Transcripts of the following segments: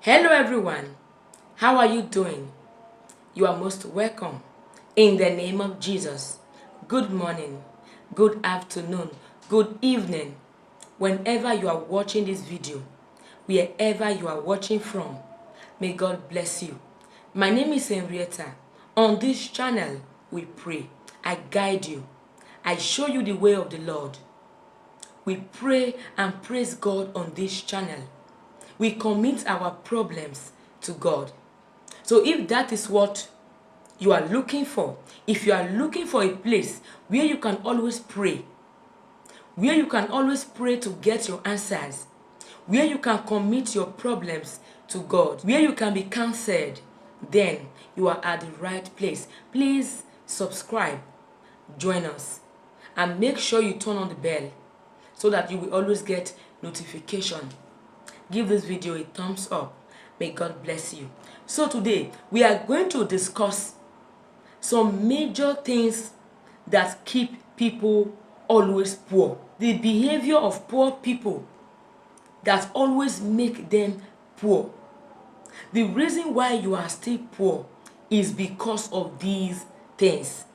Hello everyone, how are you doing? You are most welcome. In the name of Jesus, good morning, good afternoon, good evening, whenever you are watching this video, wherever you are watching from, may God bless you. My name is Henrietta. On this channel, we pray, I guide you, I show you the way of the Lord. We pray and praise God on this channel. We commit our problems to God. So if that is what you are looking for, if you are looking for a place where you can always pray, where you can always pray to get your answers, where you can commit your problems to God, where you can be counseled, then you are at the right place. Please subscribe, join us, and make sure you turn on the bell so that you will always get notification. Give this video a thumbs up. May God bless you. So today we are going to discuss some major things that keep people always poor. The behavior of poor people that always make them poor. The reason why you are still poor is because of these things.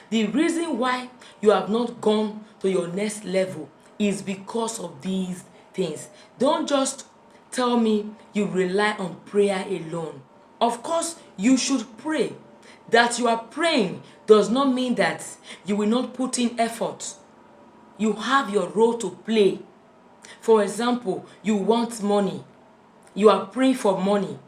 The reason why you have not gone to your next level is because of these things. Don't just tell me you rely on prayer alone. Of course, you should pray. That you are praying does not mean that you will not put in effort. You have your role to play. For example, you want money. You are praying for money.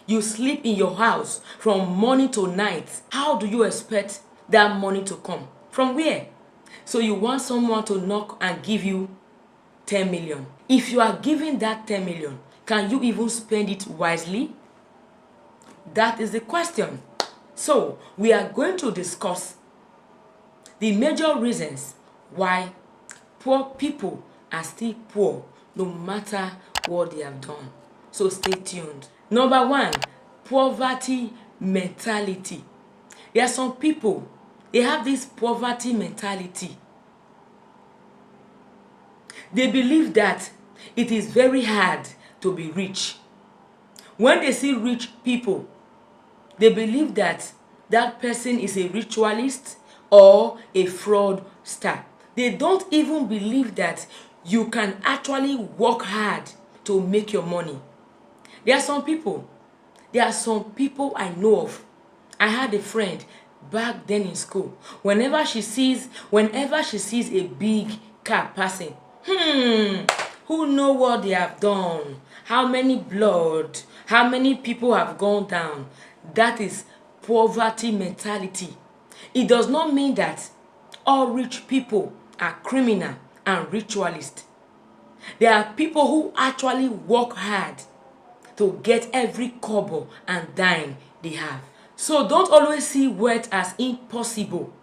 You sleep in your house from morning to night. How do you expect that money to come? From where? So you want someone to knock and give you 10 million. If you are giving that 10 million, can you even spend it wisely? That is the question. So we are going to discuss the major reasons why poor people are still poor no matter what they have done. So stay tuned. Number one, poverty mentality. There are some people, they have this poverty mentality. They believe that it is very hard to be rich. When they see rich people, they believe that that person is a ritualist or a fraudster. They don't even believe that you can actually work hard to make your money. There are some people I know of. I had a friend back then in school. Whenever she sees a big car passing, who know what they have done? How many blood? How many people have gone down? That is poverty mentality. It does not mean that all rich people are criminal and ritualist. There are people who actually work hard to get every kobo and dime they have. So don't always see wealth as impossible.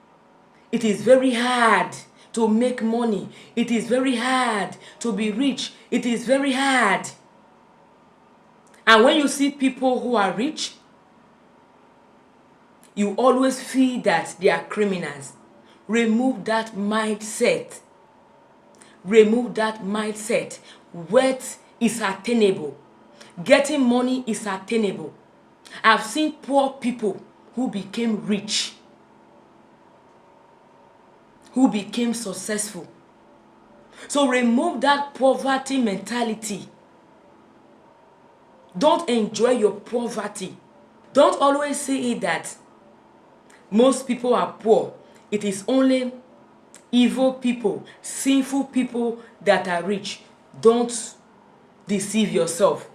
It is very hard to make money. It is very hard to be rich. It is very hard. And when you see people who are rich, you always feel that they are criminals. Remove that mindset. Remove that mindset. Wealth is attainable. Getting money is attainable. I've seen poor people who became rich, who became successful. So remove that poverty mentality. Don't enjoy your poverty. Don't always say that most people are poor. It is only evil people, sinful people that are rich. Don't deceive yourself.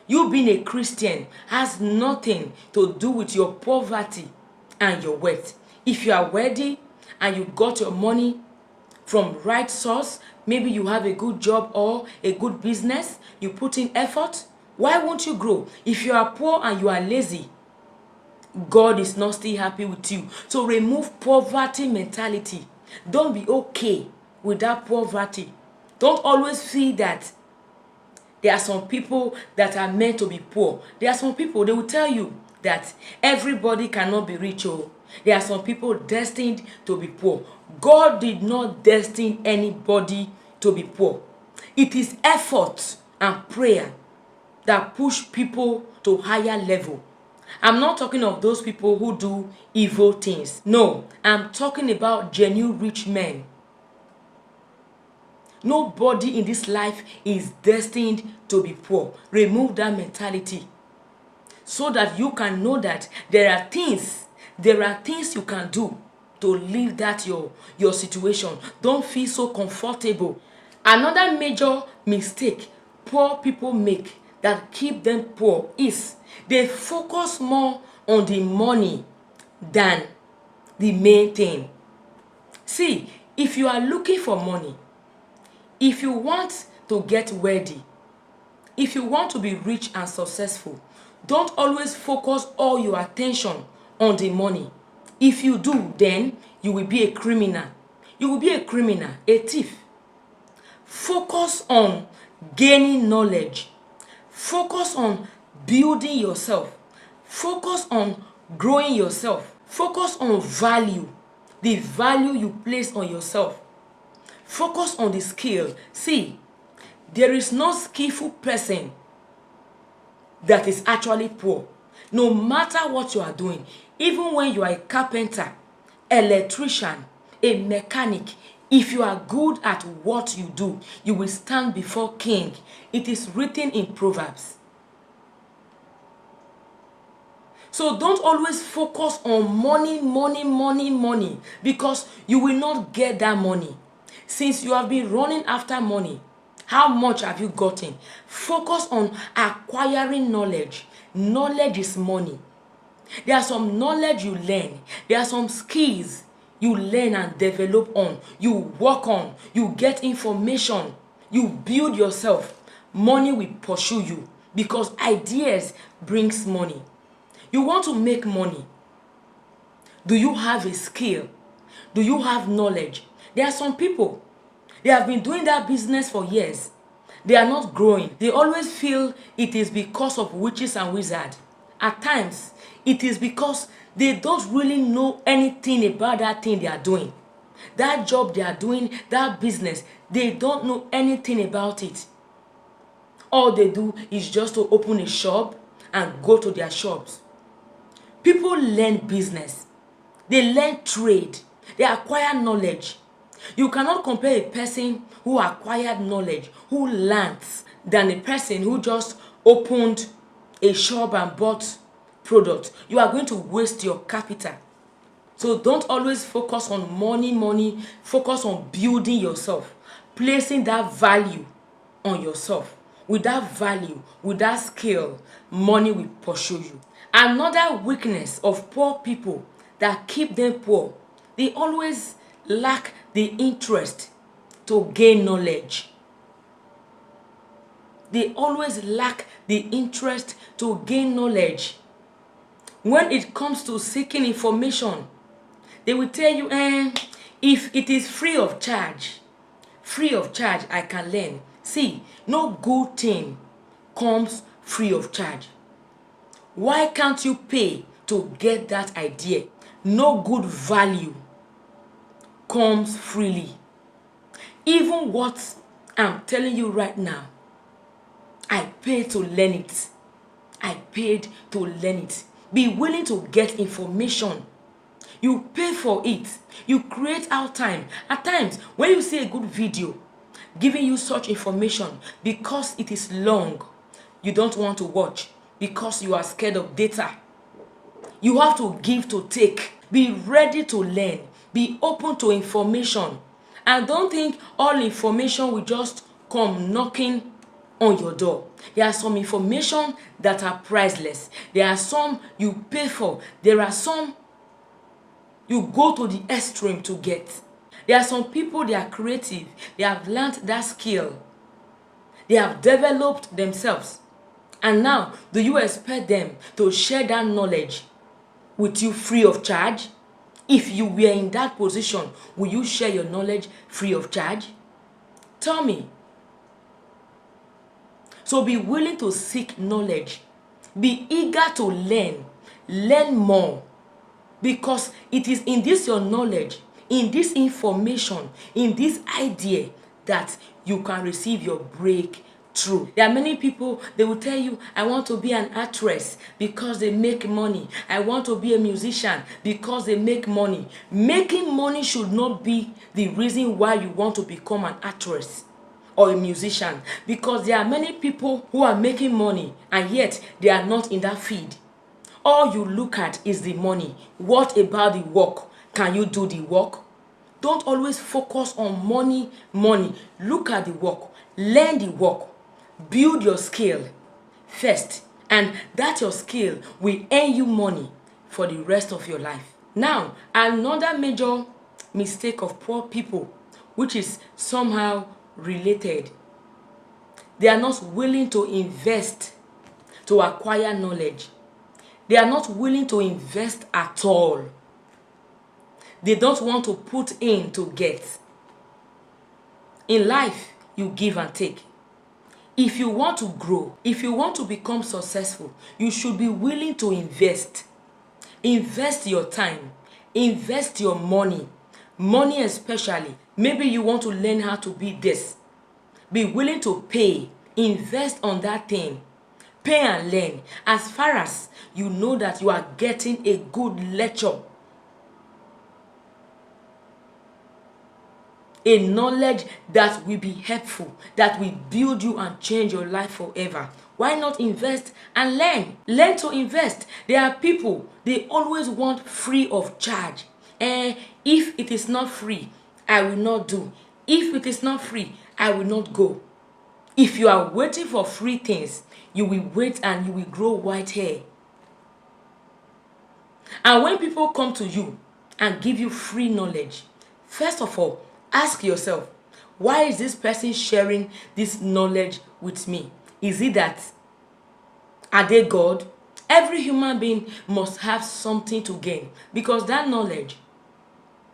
You being a Christian has nothing to do with your poverty and your wealth. If you are wealthy and you got your money from right source, maybe you have a good job or a good business, you put in effort, why won't you grow? If you are poor and you are lazy, God is not still happy with you. So remove poverty mentality. Don't be okay with that poverty. Don't always feel that there are some people that are meant to be poor. There are some people, they will tell you that everybody cannot be rich. Oh. There are some people destined to be poor. God did not destine anybody to be poor. It is effort and prayer that push people to higher level. I'm not talking of those people who do evil things. No, I'm talking about genuine rich men. Nobody in this life is destined to be poor. Remove that mentality so that you can know that there are things you can do to leave that your situation. Don't feel so comfortable. Another major mistake poor people make that keep them poor is they focus more on the money than the main thing. See, if you are looking for money, if you want to get wealthy, if you want to be rich and successful, don't always focus all your attention on the money. If you do, then you will be a criminal. You will be a criminal, a thief. Focus on gaining knowledge. Focus on building yourself. Focus on growing yourself. Focus on value, the value you place on yourself. Focus on the skill. See, there is no skillful person that is actually poor. No matter what you are doing, even when you are a carpenter, electrician, a mechanic, if you are good at what you do, you will stand before king. It is written in Proverbs. So don't always focus on money, because you will not get that money. Since you have been running after money, how much have you gotten? Focus on acquiring knowledge. Knowledge is money. There are some knowledge you learn. There are some skills you learn and develop on. You work on. You get information. You build yourself. Money will pursue you because ideas brings money. You want to make money. Do you have a skill? Do you have knowledge? There are some people, they have been doing that business for years. They are not growing. They always feel it is because of witches and wizards. At times, it is because they don't really know anything about that thing they are doing. That job they are doing, that business, they don't know anything about it. All they do is just to open a shop and go to their shops. People learn business. They learn trade. They acquire knowledge. You cannot compare a person who acquired knowledge, who learns, than a person who just opened a shop and bought product. You are going to waste your capital. So don't always focus on money. Focus on building yourself, placing that value on yourself. With that value, with that skill, money will pursue you. Another weakness of poor people that keep them poor, they always lack the interest to gain knowledge. They always lack the interest to gain knowledge. When it comes to seeking information, they will tell you, if it is free of charge, I can learn. See, no good thing comes free of charge. Why can't you pay to get that idea? No good value comes freely. Even what I'm telling you right now, I paid to learn it. I paid to learn it. Be willing to get information. You pay for it. You create out time. At times, when you see a good video giving you such information, because it is long, you don't want to watch because you are scared of data. You have to give to take. Be ready to learn. Be open to information. And don't think all information will just come knocking on your door. There are some information that are priceless. There are some you pay for. There are some you go to the extreme to get. There are some people, they are creative. They have learned that skill. They have developed themselves. And now, do you expect them to share that knowledge with you free of charge? If you were in that position, will you share your knowledge free of charge? Tell me. So be willing to seek knowledge. Be eager to learn. Learn more. Because it is in this your knowledge, in this information, in this idea that you can receive your breakthrough. true. There are many people, they will tell you, I want to be an actress because they make money. I want to be a musician because they make money. Making money should not be the reason why you want to become an actress or a musician, because there are many people who are making money and yet they are not in that field. All you look at is the money. What about the work? Can you do the work? Don't always focus on money. Look at the work. Learn the work. Build your skill first, and that your skill will earn you money for the rest of your life. Now, another major mistake of poor people, which is somehow related, they are not willing to invest to acquire knowledge. They are not willing to invest at all. They don't want to put in to get. In life, you give and take. If you want to grow, if you want to become successful, you should be willing to invest. Invest your time. Invest your money. Money especially. Maybe you want to learn how to be this. Be willing to pay. Invest on that thing. Pay and learn. As far as you know that you are getting a good lecture, a knowledge that will be helpful, that will build you and change your life forever. Why not invest and learn? Learn to invest. There are people, they always want free of charge. If it is not free, I will not do. If it is not free, I will not go. If you are waiting for free things, you will wait and you will grow white hair. And when people come to you and give you free knowledge, first of all, ask yourself, why is this person sharing this knowledge with me? Is it that, are they God? Every human being must have something to gain, because that knowledge,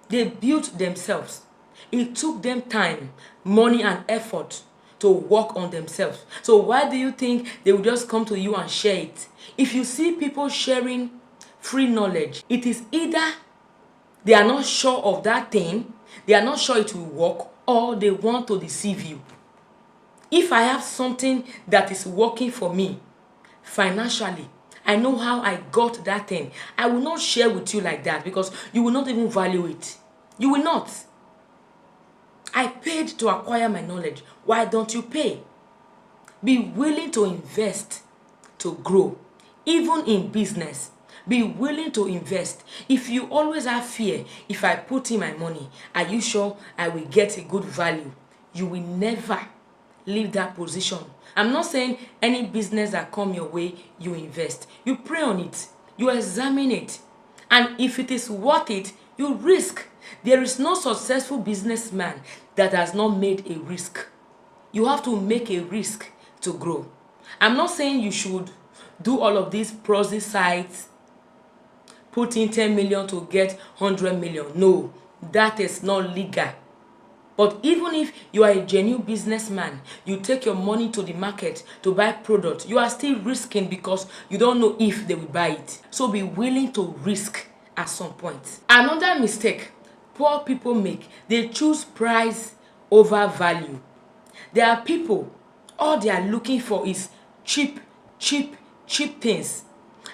they built themselves. It took them time, money and effort to work on themselves. So why do you think they will just come to you and share it? If you see people sharing free knowledge, it is either they are not sure of that thing, they are not sure it will work, or they want to deceive you. If I have something that is working for me financially, I know how I got that thing, I will not share with you like that, because you will not even value it. You will not. I paid to acquire my knowledge. Why don't you pay? Be willing to invest to grow. Even in business, be willing to invest. If you always have fear, if I put in my money, are you sure I will get a good value? You will never leave that position. I'm not saying any business that come your way, you invest. You pray on it. You examine it. And if it is worth it, you risk. There is no successful businessman that has not made a risk. You have to make a risk to grow. I'm not saying you should do all of these prosy sites, put in 10 million to get 100 million. No, that is not legal. But even if you are a genuine businessman, you take your money to the market to buy product, you are still risking, because you don't know if they will buy it. So be willing to risk at some point. Another mistake poor people make, they choose price over value. There are people, all they are looking for is cheap things.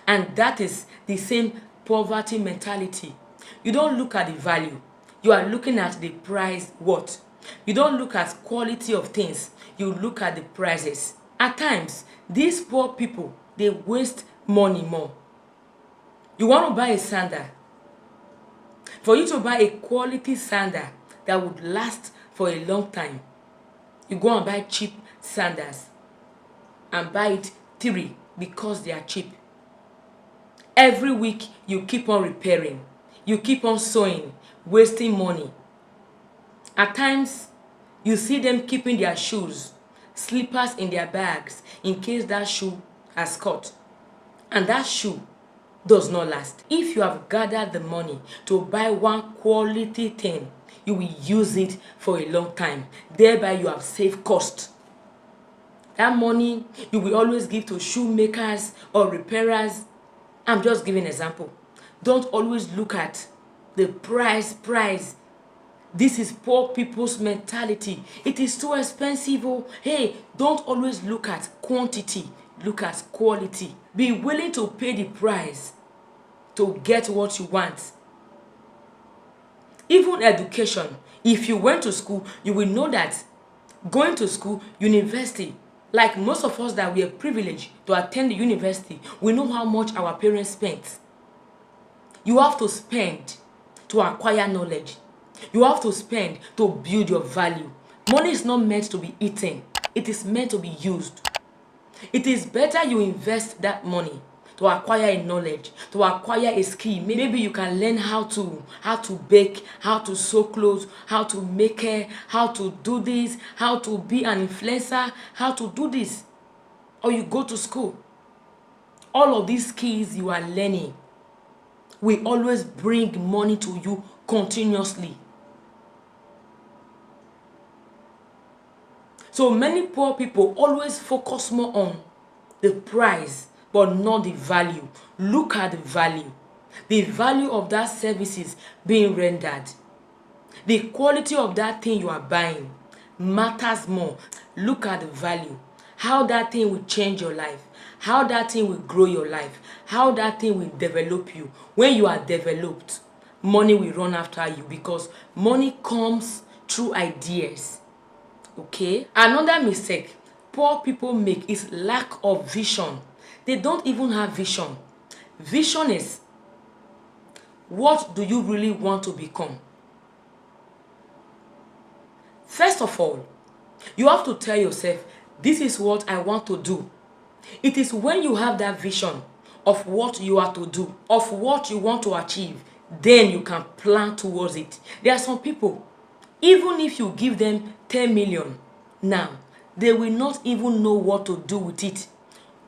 And that is the same poverty mentality. You don't look at the value. You are looking at the price what? You don't look at quality of things. You look at the prices. At times, these poor people, they waste money more. You want to buy a sandal. For you to buy a quality sandal that would last for a long time, you go and buy cheap sandals and buy it 3 because they are cheap. Every week you keep on repairing, you keep on sewing, wasting money. At times you see them keeping their shoes, slippers in their bags in case that shoe has caught, and that shoe does not last. If you have gathered the money to buy one quality thing, you will use it for a long time. Thereby you have saved cost. That money you will always give to shoemakers or repairers. I'm just giving an example. Don't always look at the price. This is poor people's mentality. It is too expensive. Oh, hey, don't always look at quantity, look at quality. Be willing to pay the price to get what you want. Even education, if you went to school, you will know that going to school, university, like most of us that we are privileged to attend the university, we know how much our parents spent. You have to spend to acquire knowledge. You have to spend to build your value. Money is not meant to be eaten. It is meant to be used. It is better you invest that money to acquire a knowledge, to acquire a skill. Maybe you can learn how to bake, how to sew clothes, how to make hair, how to do this, how to be an influencer, how to do this. Or you go to school. All of these skills you are learning will always bring money to you continuously. So many poor people always focus more on the price but not the value. Look at the value of that services being rendered. The quality of that thing you are buying matters more. Look at the value. How that thing will change your life. How that thing will grow your life. How that thing will develop you. When you are developed, money will run after you because money comes through ideas. Okay? Another mistake poor people make is lack of vision. They don't even have vision. Vision is, what do you really want to become? First of all, you have to tell yourself, this is what I want to do. It is when you have that vision of what you are to do, of what you want to achieve, then you can plan towards it. There are some people, even if you give them 10 million now, they will not even know what to do with it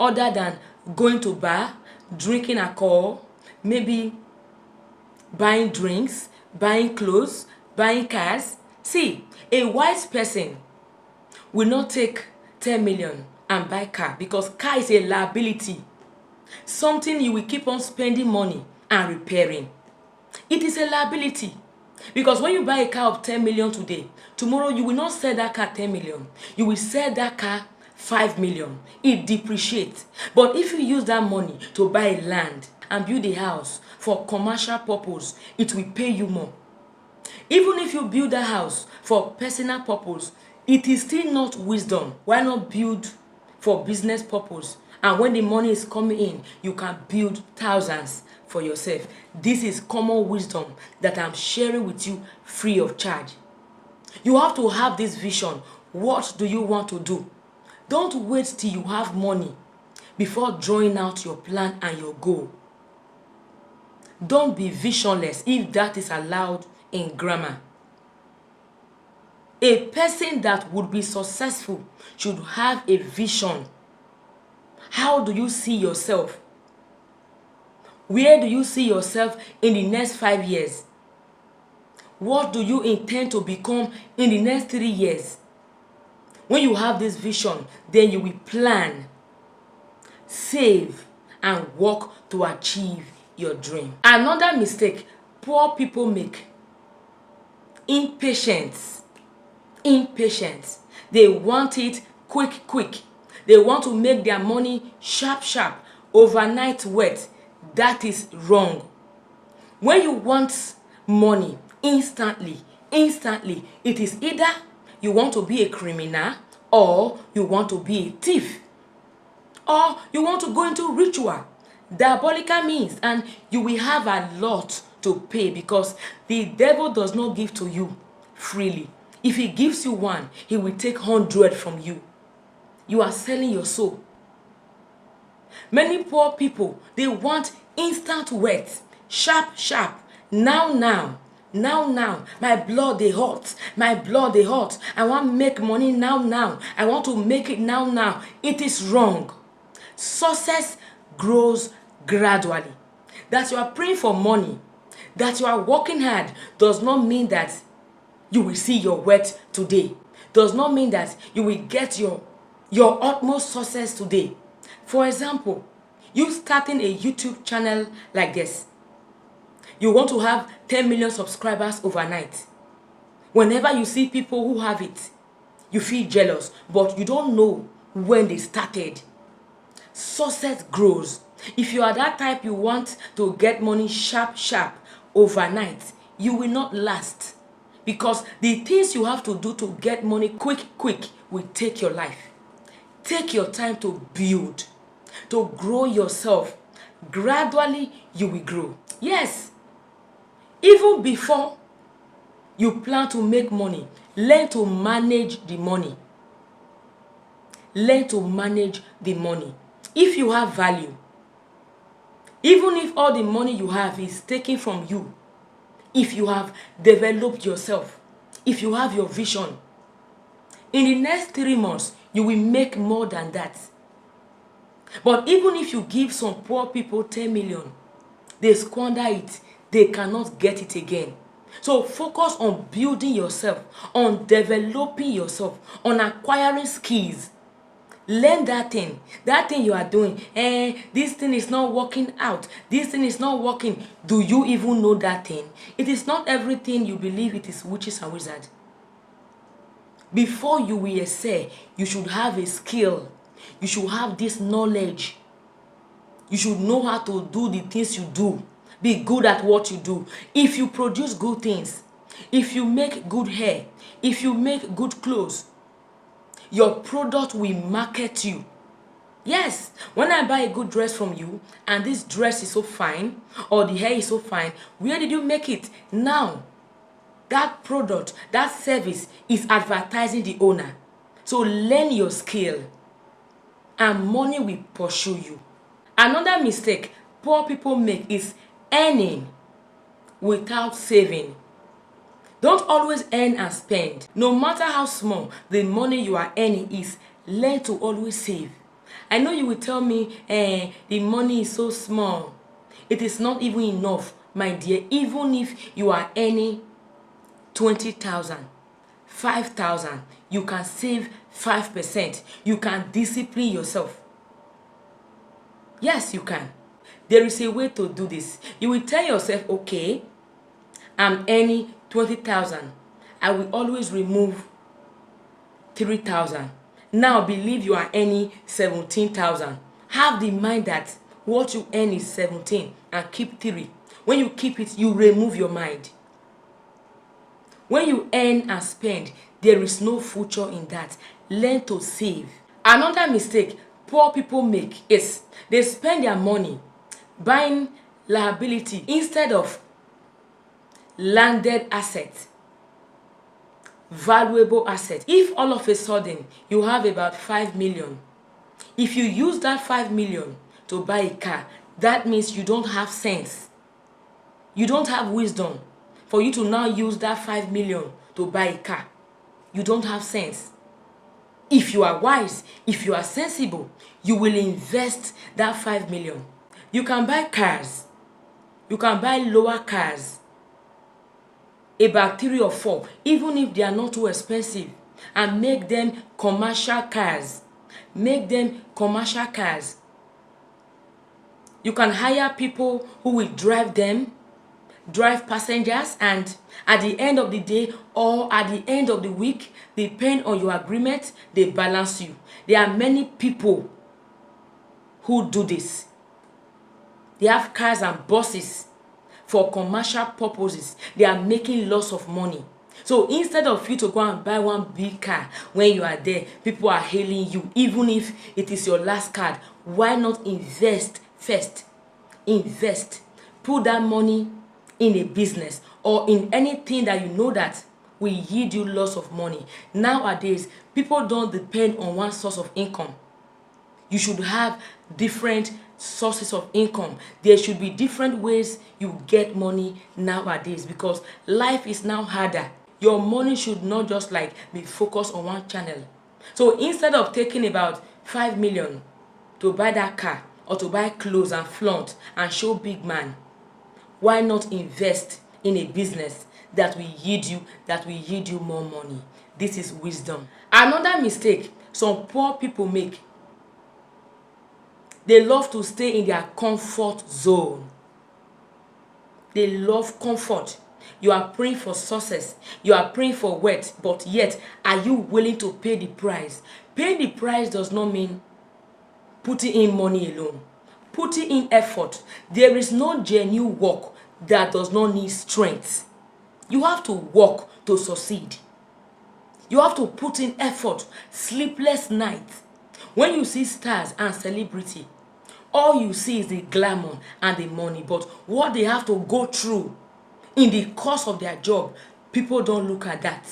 other than going to bar, drinking alcohol, maybe buying drinks, buying clothes, buying cars. See, a wise person will not take 10 million and buy car because car is a liability. Something you will keep on spending money and repairing. It is a liability. Because when you buy a car of 10 million today, tomorrow you will not sell that car 10 million. You will sell that car 5 million. It depreciates. But if you use that money to buy land and build a house for commercial purpose, it will pay you more. Even if you build a house for personal purpose, it is still not wisdom. Why not build for business purpose? And when the money is coming in, you can build thousands for yourself. This is common wisdom that I'm sharing with you free of charge. You have to have this vision. What do you want to do? Don't wait till you have money before drawing out your plan and your goal. Don't be visionless if that is allowed in grammar. A person that would be successful should have a vision. How do you see yourself? Where do you see yourself in the next 5 years? What do you intend to become in the next 3 years? When you have this vision, then you will plan, save, and work to achieve your dream. Another mistake poor people make: impatience. Impatience. They want it quick. They want to make their money sharp, overnight wealth. That is wrong. When you want money instantly, it is either you want to be a criminal, or you want to be a thief, or you want to go into ritual, diabolical means, and you will have a lot to pay because the devil does not give to you freely. If he gives you one, he will take 100 from you. You are selling your soul. Many poor people, they want instant wealth, sharp, now. My blood they hot. I want to make money now. I want to make it now. It is wrong. Success grows gradually. That you are praying for money, that you are working hard, does not mean that you will see your wealth today. Does not mean that you will get your utmost success today. For example, you starting a YouTube channel like this. You want to have 10 million subscribers overnight. Whenever you see people who have it, you feel jealous, but you don't know when they started. Success grows. If you are that type you want to get money sharp, overnight, you will not last. Because the things you have to do to get money quick, will take your life. Take your time to build, to grow yourself. Gradually, you will grow. Yes, even before you plan to make money, learn to manage the money. Learn to manage the money. If you have value, even if all the money you have is taken from you, if you have developed yourself, if you have your vision, in the next 3 months, you will make more than that. But even if you give some poor people 10 million, they squander it, they cannot get it again. So focus on building yourself, on developing yourself, on acquiring skills. Learn that thing you are doing. This thing is not working out, this thing is not working. Do you even know that thing? It is not everything you believe it is witches and wizards. Before you will excel, you should have a skill. You should have this knowledge. You should know how to do the things you do. Be good at what you do. If you produce good things, if you make good hair, if you make good clothes, your product will market you. Yes, when I buy a good dress from you and this dress is so fine or the hair is so fine, where did you make it? Now, that product, that service is advertising the owner. So learn your skill and money will pursue you. Another mistake poor people make is earning without saving. Don't always earn and spend. No matter how small the money you are earning is, learn to always save. I know you will tell me, the money is so small. It is not even enough, my dear. Even if you are earning 20,000, 5,000, you can save 5%. You can discipline yourself. Yes, you can. There is a way to do this. You will tell yourself, okay, I'm earning 20,000. I will always remove 3,000. Now believe you are earning 17,000. Have the mind that what you earn is 17 and keep 3. When you keep it, you remove your mind. When you earn and spend, there is no future in that. Learn to save. Another mistake poor people make is they spend their money buying liability instead of landed assets, valuable assets. If all of a sudden you have about 5 million, if you use that 5 million to buy a car, that means you don't have sense. You don't have wisdom for you to now use that 5 million to buy a car. You don't have sense. If you are wise, if you are sensible, you will invest that 5 million. You can buy cars. You can buy lower cars, about 3 or 4, even if they are not too expensive, and make them commercial cars. Make them commercial cars. You can hire people who will drive them, drive passengers, and at the end of the day or at the end of the week, depend on your agreement, they balance you. There are many people who do this. They have cars and buses for commercial purposes. They are making lots of money. So instead of you to go and buy one big car, when you are there, people are hailing you, even if it is your last card. Why not invest first? Invest. Put that money in a business or in anything that you know that will yield you lots of money. Nowadays, people don't depend on one source of income. You should have different sources of income. There should be different ways you get money nowadays because life is now harder. Your money should not just like be focused on one channel. So instead of taking about 5 million to buy that car or to buy clothes and flaunt and show big man, why not invest in a business that will yield you more money? This is wisdom. Another mistake some poor people make, they love to stay in their comfort zone. They love comfort. You are praying for success. You are praying for wealth. But yet, are you willing to pay the price? Paying the price does not mean putting in money alone. Putting in effort. There is no genuine work that does not need strength. You have to work to succeed. You have to put in effort, sleepless nights. When you see stars and celebrity, all you see is the glamour and the money. But what they have to go through in the course of their job, people don't look at that.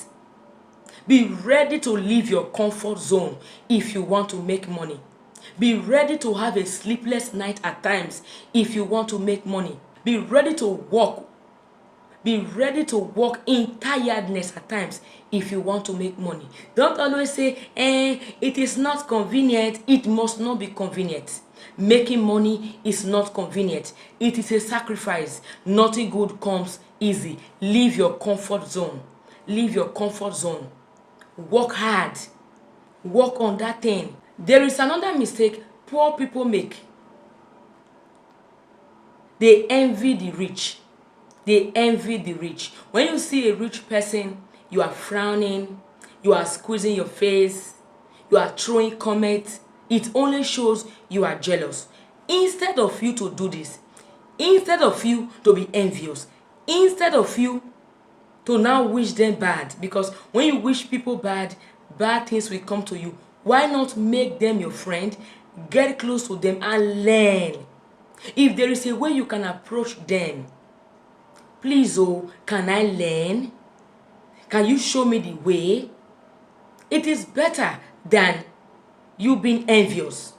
Be ready to leave your comfort zone if you want to make money. Be ready to have a sleepless night at times if you want to make money. Be ready to work. Be ready to work in tiredness at times if you want to make money. Don't always say, it is not convenient. It must not be convenient. Making money is not convenient. It is a sacrifice. Nothing good comes easy. Leave your comfort zone. Leave your comfort zone. Work hard. Work on that thing. There is another mistake poor people make. They envy the rich. They envy the rich. When you see a rich person, you are frowning, you are squeezing your face, you are throwing comments. It only shows you are jealous. Instead of you to do this, instead of you to be envious, instead of you to now wish them bad, because when you wish people bad, bad things will come to you. Why not make them your friend, get close to them and learn? If there is a way you can approach them, please, can I learn? Can you show me the way? It is better than you being envious.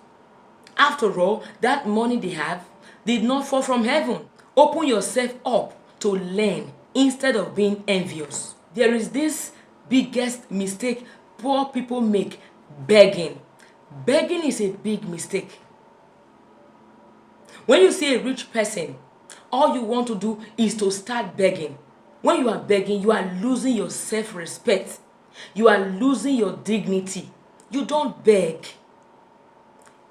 After all, that money they have did not fall from heaven. Open yourself up to learn instead of being envious. There is this biggest mistake poor people make: begging. Begging is a big mistake. When you see a rich person, all you want to do is to start begging. When you are begging, you are losing your self-respect. You are losing your dignity. You don't beg.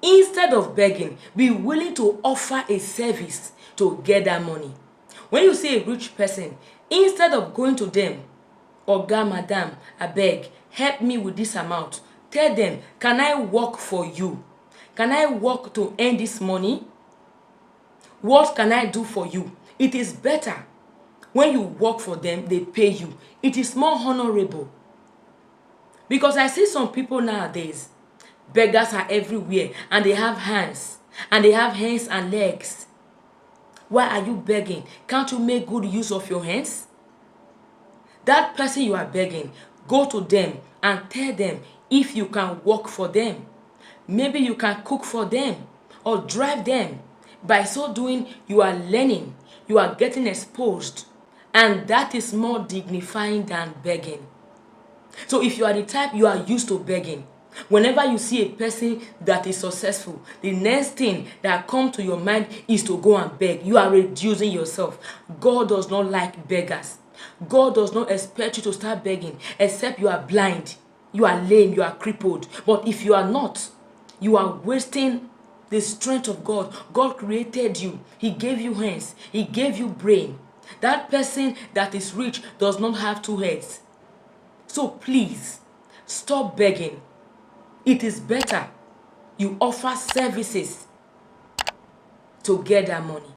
Instead of begging, be willing to offer a service to get that money. When you see a rich person, instead of going to them, "Oga, madam, abeg, help me with this amount," tell them, "Can I work for you? Can I work to earn this money? What can I do for you?" It is better when you work for them, they pay you. It is more honorable. Because I see some people nowadays, beggars are everywhere, and they have hands, and they have hands and legs. Why are you begging? Can't you make good use of your hands? That person you are begging, go to them and tell them if you can work for them. Maybe you can cook for them or drive them. By so doing, you are learning, you are getting exposed, and that is more dignifying than begging. So if you are the type you are used to begging, whenever you see a person that is successful, the next thing that comes to your mind is to go and beg. You are reducing yourself. God does not like beggars. God does not expect you to start begging except you are blind, you are lame, you are crippled. But if you are not, you are wasting the strength of God. God created you. He gave you hands. He gave you brain. That person that is rich does not have two heads. So please, stop begging. It is better you offer services to get that money.